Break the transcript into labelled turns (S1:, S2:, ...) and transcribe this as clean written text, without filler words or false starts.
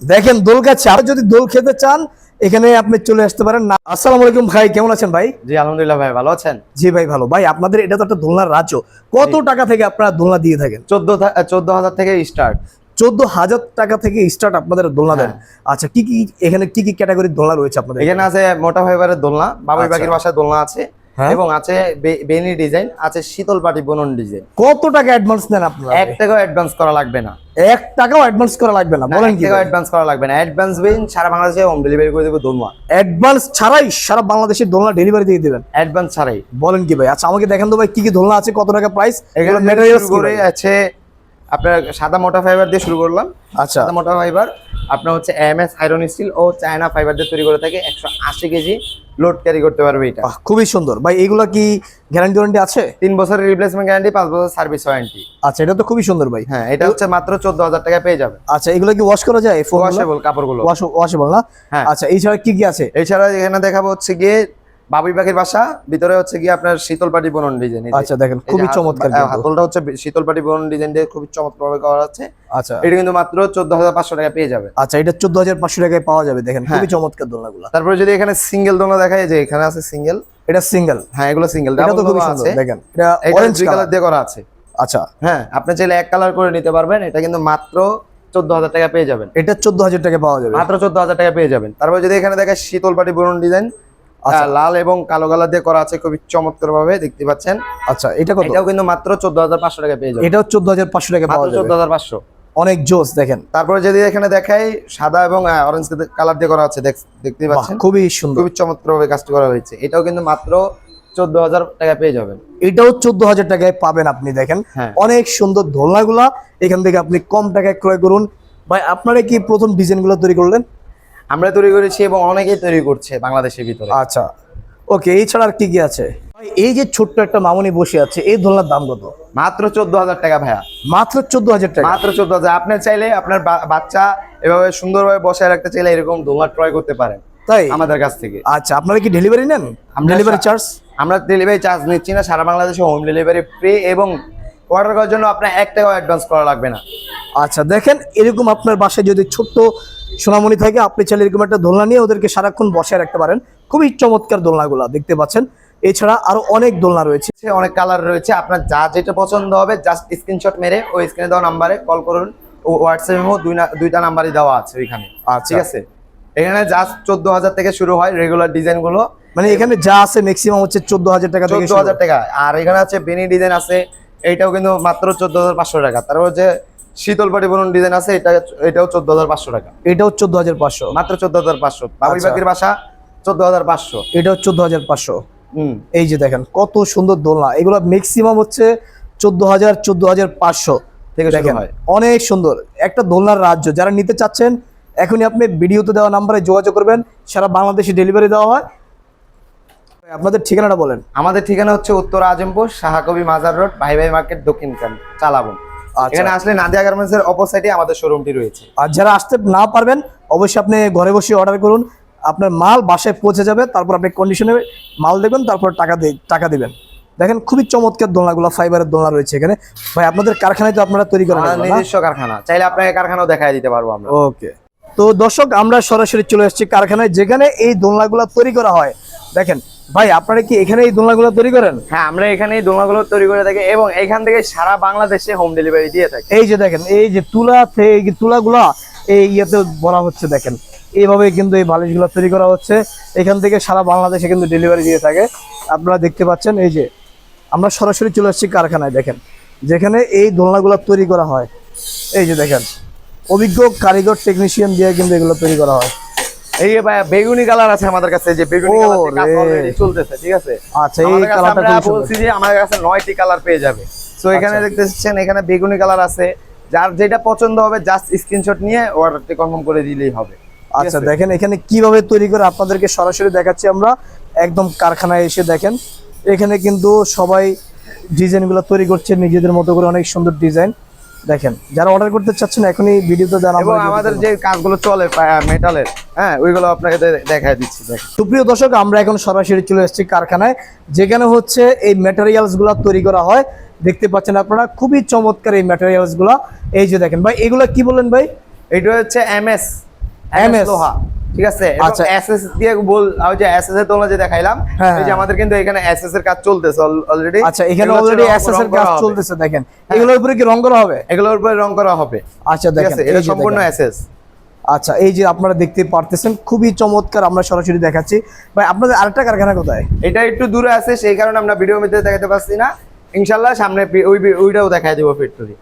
S1: দেখেন দোল খাচ্ছে, আর যদি দোল খেতে চান এখানে আপনি চলে আসতে পারেন না। আসসালামু আলাইকুম ভাই, কেমন আছেন ভাই?
S2: জি আলহামদুলিল্লাহ ভাই, ভালো আছেন?
S1: জি ভাই ভালো। ভাই আপনাদের এটা তো একটা দোলনার রাজ্য, কত টাকা থেকে আপনারা দোলনা দিয়ে থাকেন?
S2: 14,000 থেকে স্টার্ট।
S1: 14,000 টাকা থেকে স্টার্ট আপনাদের দোলনা দেন। আচ্ছা, কি কি এখানে কি কি ক্যাটাগরির দোলনা রয়েছে আপনাদের?
S2: এখানে আছে মোটা ফাইবারের দোলনা, বাবুই পাখির বাসায় দোলনা আছে,
S1: হ্যাঁ।
S2: এবং আছে বেনি ডিজাইন, আছে শীতল পাটি বুনন ডিজাইন।
S1: কত টাকা অ্যাডভান্স নেন আপনারা?
S2: 1 টাকাও অ্যাডভান্স করা লাগবে না।
S1: 1 টাকাও অ্যাডভান্স করা লাগবে না? বলেন কি?
S2: 1 টাকাও অ্যাডভান্স করা লাগবে না। অ্যাডভান্স বিন সারা বাংলাদেশে হোম ডেলিভারি করে দেব দোলনা।
S1: অ্যাডভান্স ছাড়াই সারা বাংলাদেশে দোলনা ডেলিভারি দিয়ে দিবেন?
S2: অ্যাডভান্স ছাড়াই।
S1: বলেন কি ভাই? আচ্ছা আমাকে দেখেন তো ভাই, কি কি দোলনা আছে, কত টাকা প্রাইস?
S2: এখানে
S1: ম্যাটেরিয়ালস
S2: করে আছে আপনার সাদা মোটা ফাইবার দিয়ে শুরু করলাম।
S1: আচ্ছা,
S2: সাদা মোটা ফাইবার আপনার হচ্ছে এমএস আয়রন স্টিল ও চায়না ফাইবার দিয়ে তৈরি করে থাকে। 180 কেজি লোড ক্যারি করতে পারবে এটা।
S1: খুবই সুন্দর ভাই। এগুলা কি গ্যারান্টি ওয়ারেন্টি আছে?
S2: 3 বছরের রিপ্লেসমেন্ট গ্যারান্টি, 5 বছর সার্ভিস ওয়ারেন্টি।
S1: আচ্ছা, এটা তো খুবই সুন্দর ভাই।
S2: হ্যাঁ, এটা হচ্ছে মাত্র 14,000 টাকা পেয়ে যাবে।
S1: আচ্ছা, এগুলো কি ওয়াশ করা যায়?
S2: ওয়াশেবল কাপড়গুলো।
S1: ওয়াশেবল না?
S2: হ্যাঁ।
S1: আচ্ছা, এছাড়া কি কি আছে?
S2: এছাড়া এখানে দেখাবো হচ্ছে গিয়ে বাবুই পাখির বাসা, ভিতরে হচ্ছে গিয়ে আপনার শীতল পাটি বুনন ডিজাইন।
S1: আচ্ছা দেখেন, খুবই চমৎকার।
S2: হাতলটা হচ্ছে শীতল পাটি বুনন ডিজাইন দিয়ে খুবই চমৎকারভাবে করা আছে।
S1: আচ্ছা,
S2: এটা কিন্তু মাত্র 14,500 টাকা পেয়ে যাবে।
S1: আচ্ছা, এটা 14,500 টাকায় পাওয়া যাবে। দেখেন খুবই চমৎকার দোলনাগুলো।
S2: তারপরে যদি এখানে সিঙ্গেল দোলনা দেখায়, যে এখানে আছে সিঙ্গেল।
S1: এটা সিঙ্গেল?
S2: হ্যাঁ, এগুলো সিঙ্গেল।
S1: এটা তো খুবই সুন্দর। দেখেন এটা
S2: অরেঞ্জ কালার দিয়ে করা আছে।
S1: আচ্ছা
S2: হ্যাঁ, আপনি চাইলে এক কালার করে নিতে পারবেন। এটা কিন্তু মাত্র 14,000 টাকা পেয়ে যাবেন।
S1: এটা 14,000 টাকা পাওয়া যাবে,
S2: মাত্র 14,000 টাকা পেয়ে যাবেন। তারপর যদি এখানে দেখেন শীতল পাটি বুনন ডিজাইন, লাল এবং কালো কালার দিয়ে করা আছে, খুবই চমৎকার ভাবে দেখতে পাচ্ছেন।
S1: আচ্ছা, এটা কত?
S2: এটাও কিন্তু মাত্র 14,500 টাকা পেয়ে যাবেন।
S1: এটাও 14,500 টাকা পাওয়া যাবে।
S2: 14,500।
S1: অনেক জোস। দেখেন
S2: তারপরে যদি এখানে দেখাই সাদা এবং অরেঞ্জ কালার দিয়ে করা আছে, দেখতে পাচ্ছেন
S1: খুবই সুন্দর,
S2: খুবই চমৎকার ভাবে কাজটি করা হয়েছে। এটাও কিন্তু মাত্র 14,000 টাকা পেয়ে যাবেন।
S1: এটাও 14,000 টাকায় পাবেন আপনি। দেখেন অনেক সুন্দর দোলনাগুলা, এখান থেকে আপনি কম টাকায় ক্রয় করুন। ভাই আপনারা কি প্রথম ডিজাইনগুলো তৈরি করলেন?
S2: আমরা তৈরি করেছি এবং অনেকেই তৈরি করছে বাংলাদেশের ভিতরে।
S1: আচ্ছা ওকে, এই ছাড়া আর কি কি আছে? ভাই এই যে ছোট্ট একটা মামুনি বসে আছে, এই দোলনার দাম কত?
S2: মাত্র 14,000 টাকা ভাইয়া।
S1: মাত্র 14,000 টাকা?
S2: মাত্র 14,000। আপনি চাইলে আপনার বাচ্চা এভাবে সুন্দরভাবে বসায় রাখতে চাইলে এরকম দোলনা ক্রয় করতে পারেন
S1: তাই
S2: আমাদের কাছ থেকে।
S1: আচ্ছা, আপনারা কি ডেলিভারি নেন? Delivery charge?
S2: আমরা ডেলিভারি চার্জ নিচ্ছি না, সারা বাংলাদেশে হোম ডেলিভারি ফ্রি, এবং অর্ডার করার জন্য আপনার 1 টাকাও অ্যাডভান্স করা লাগবে না।
S1: আচ্ছা দেখেন, এরকম আপনার বাসায় যদি ছোট্ট সোনামণি থাকে, আপনি চাইলে এরকম একটা দোলনা নিয়ে ওদেরকে সারাক্ষণ বসায় রাখতে পারেন। খুবই চমৎকার দোলনাগুলা দেখতে পাচ্ছেন। এছাড়া আরো অনেক দোলনা রয়েছে,
S2: অনেক কালার রয়েছে। আপনার যা যেটা পছন্দ হবে জাস্ট স্ক্রিনশট মেরে ওই স্ক্রিনে দেওয়া নাম্বারে কল করুন। হোয়াটসঅ্যাপে দুইটা নাম্বারই দেওয়া আছে ওইখানে। ঠিক আছে, এখানে জাস্ট 14,000 থেকে শুরু হয় রেগুলার ডিজাইন গুলো।
S1: মানে এখানে যা আছে ম্যাক্সিমাম হচ্ছে 14,000 টাকা থেকে।
S2: 14,000 টাকা। আর এখানে আছে বেনি ডিজাইন আছে, এইটাও কিন্তু মাত্র 14,500 টাকা। তারপর যে শীতল পাটি বুনন ডিজাইন আছে, এটাও 14,500 টাকা।
S1: এটাও 14,500?
S2: মাত্র 14,500। বাবুই পাখির বাসা 14,500।
S1: এটাও 14,500। এই যে দেখেন কত সুন্দর দোলনা, এগুলো ম্যাক্সিমাম হচ্ছে 14,000 14,500
S2: থেকে শুরু হয়।
S1: অনেক সুন্দর একটা দোলনার রাজ্য। যারা নিতে চাচ্ছেন এখনই আপনি ভিডিওতে দেওয়া নাম্বারে যোগাযোগ করবেন, সারা বাংলাদেশে ডেলিভারি দেওয়া হয়। আপনাদের ঠিকানাটা বলেন।
S2: আমাদের ঠিকানা হচ্ছে উত্তর আজমপুর, শাহাকবি মাজার রোড, ভাই ভাই মার্কেট, দক্ষিণ চালাবন। এখানে আসলে নাদিয়া গার্মেন্টসের অপোজিটে আমাদের শোরুমটি রয়েছে।
S1: আর যারা আসতে না পারবেন অবশ্যই আপনি ঘরে বসে অর্ডার করুন, আপনার মাল বাসায় পৌঁছে যাবে। তারপর আপনি কন্ডিশনে মাল দেখবেন, তারপর টাকা দিবেন। দেখেন খুবই চমৎকার দোলনাগুলো, ফাইবারের দোলনা রয়েছে এখানে। ভাই আপনাদের কারখানায় তো আপনারা তৈরি করেন?
S2: নিজস্ব কারখানা, চাইলে আপনাকে কারখানাও দেখায় দিতে পারবো আমরা।
S1: ওকে, তো দর্শক আমরা সরাসরি চলে এসেছি কারখানায়, যেখানে এই দোলনাগুলো তৈরি করা হয়। দেখেন ভাই, আপনারা কি এখানে এই দোলনাগুলো তৈরি করেন?
S2: হ্যাঁ, আমরা এখানে এই দোলনাগুলো তৈরি করে থাকি এবং এখান থেকে সারা বাংলাদেশে হোম ডেলিভারি দিয়ে থাকি।
S1: এই যে দেখেন, এই যে তুলাগুলা এই ইয়েতে বলা হচ্ছে। দেখেন এইভাবে কিন্তু এই বালিশগুলো তৈরি করা হচ্ছে, এখান থেকে সারা বাংলাদেশে কিন্তু ডেলিভারি দিয়ে থাকে। আপনারা দেখতে পাচ্ছেন, এই যে আমরা সরাসরি চলে এসেছি কারখানায়। দেখেন যেখানে এই দোলনাগুলো তৈরি করা হয়। এই যে দেখেন অভিজ্ঞ কারিগর টেকনিশিয়ান দিয়ে কিন্তু এগুলো তৈরি করা হয়।
S2: এই যে ভাই বেগুনি কালার আছে আমাদের কাছে, যে বেগুনি কালার কাজ অলরেডি চলতেছে। ঠিক আছে,
S1: আচ্ছা এই কালারটা
S2: আমরা বলছি যে আমাদের কাছে 9টি কালার পেয়ে যাবে। সো এখানে দেখতেছেন, এখানে বেগুনি কালার আছে। যার যেটা পছন্দ হবে জাস্ট স্ক্রিনশট নিয়ে অর্ডারটি কনফার্ম করে দিলেই হবে।
S1: আচ্ছা দেখেন এখানে কিভাবে তৈরি করে আপনাদেরকে সরাসরি দেখাচ্ছি আমরা একদম কারখানায় এসে। দেখেন এখানে কিন্তু সবাই ডিজাইনগুলো তৈরি করছে নিজেদের মতো করে, অনেক সুন্দর ডিজাইন। দেখেন যারা অর্ডার করতে চাচ্ছেন এখনই ভিডিওতে জানাবো।
S2: এবং আমাদের যে কাজগুলো চলে মেটালের, হ্যাঁ ওইগুলো আপনাকে দেখায় দিচ্ছি।
S1: সুপ্রিয় দর্শক, আমরা এখন সরাসরি চলে এসেছি কারখানায়, যেখানে হচ্ছে এই ম্যাটেরিয়ালসগুলো তৈরি করা হয়। দেখতে পাচ্ছেন আপনারা খুবই চমৎকার এই ম্যাটেরিয়ালসগুলো। এই যে দেখেন ভাই, এগুলো কি বলেন ভাই?
S2: এটা হচ্ছে এমএস
S1: MS
S2: লোহা, ঠিক আছে।
S1: আচ্ছা।
S2: এসএস দিয়ে ওই যে এসএস এর তোলা যে দেখাইলাম,
S1: হ্যাঁ,
S2: এই যে আমাদের কিন্তু এখানে এসএস এর কাজ চলতেছে অলরেডি।
S1: আচ্ছা, এখানে অলরেডি এসএস এর কাজ চলতেছে দেখেন। এগুলোর উপরে কি রং করা হবে?
S2: এগুলোর উপরে রং করা হবে।
S1: আচ্ছা
S2: ঠিক
S1: দেখেন,
S2: আছে,
S1: এই
S2: এটা
S1: যে
S2: সম্পূর্ণ
S1: দেখেন।
S2: এসএস।
S1: আচ্ছা, এই যে আপনারা দেখতে পারতেছেন খুবই চমৎকার, আমরা সরাসরি দেখাচ্ছি। ভাই আপনাদের আরেকটা কারখানা কোথায়?
S2: এটা একটু দূরে আছে, সেই কারণে আমরা ভিডিওর মধ্যে দেখাতে পারছি না। ইনশাআল্লাহ সামনে ওইটাও দেখাই দেবো ফ্যাক্টরি।